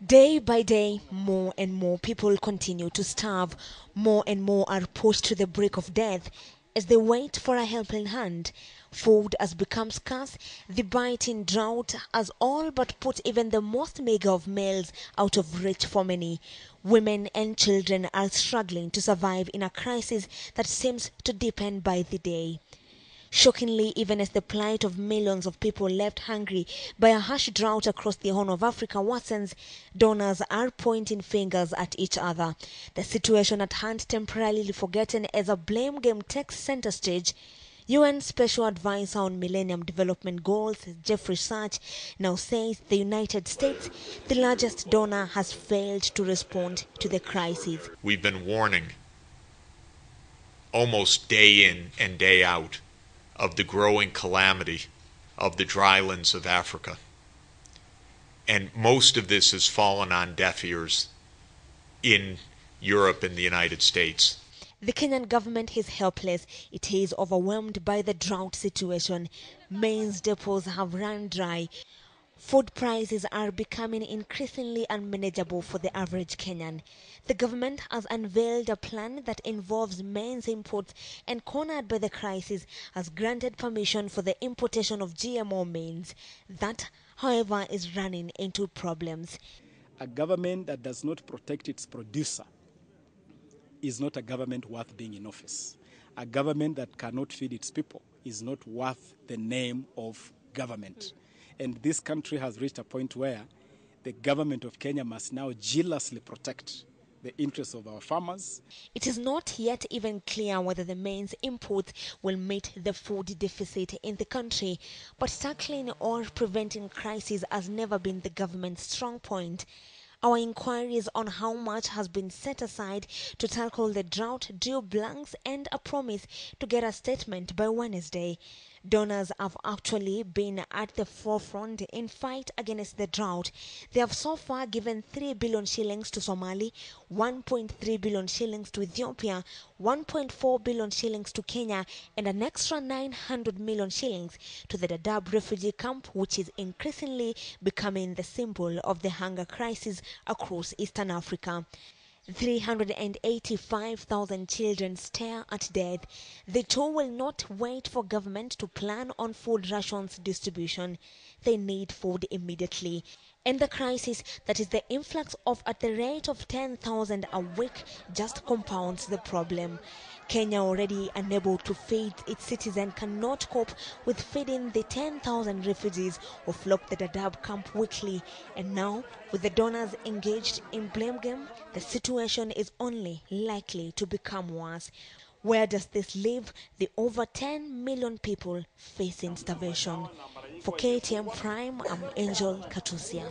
Day by day, more and more people continue to starve. More and more are pushed to the brink of death as they wait for a helping hand. Food has become scarce. The biting drought has all but put even the most meager of meals out of reach for many. Women and children are struggling to survive in a crisis that seems to deepen by the day. Shockingly, even as the plight of millions of people left hungry by a harsh drought across the Horn of Africa worsens, donors are pointing fingers at each other. The situation at hand temporarily forgotten as a blame game takes center stage. UN Special Advisor on Millennium Development Goals, Jeffrey Sachs, now says the United States, the largest donor, has failed to respond to the crisis. We've been warning almost day in and day out of the growing calamity of the drylands of Africa. And most of this has fallen on deaf ears in Europe and the United States. The Kenyan government is helpless. It is overwhelmed by the drought situation. Maize depots have run dry. Food prices are becoming increasingly unmanageable for the average Kenyan. The government has unveiled a plan that involves maize imports and, cornered by the crisis, has granted permission for the importation of GMO maize. That, however, is running into problems. A government that does not protect its producer is not a government worth being in office. A government that cannot feed its people is not worth the name of government. And this country has reached a point where the government of Kenya must now jealously protect the interests of our farmers. It is not yet even clear whether the maize imports will meet the food deficit in the country, but tackling or preventing crises has never been the government's strong point. Our inquiries on how much has been set aside to tackle the drought drew blanks and a promise to get a statement by Wednesday. Donors have actually been at the forefront in fight against the drought. They have so far given 3 billion shillings to Somali, 1.3 billion shillings to Ethiopia, 1.4 billion shillings to Kenya, and an extra 900 million shillings to the Dadaab refugee camp, which is increasingly becoming the symbol of the hunger crisis across Eastern Africa. 385,000 children stare at death. They too will not wait for government to plan on food rations distribution. They need food immediately. And the crisis that is the influx of at the rate of 10,000 a week just compounds the problem. Kenya, already unable to feed its citizens, cannot cope with feeding the 10,000 refugees who flock the Dadaab camp weekly. And now, with the donors engaged in blame game, the situation is only likely to become worse. Where does this leave the over 10 million people facing starvation? For KTM Prime, I'm Angel Katusia.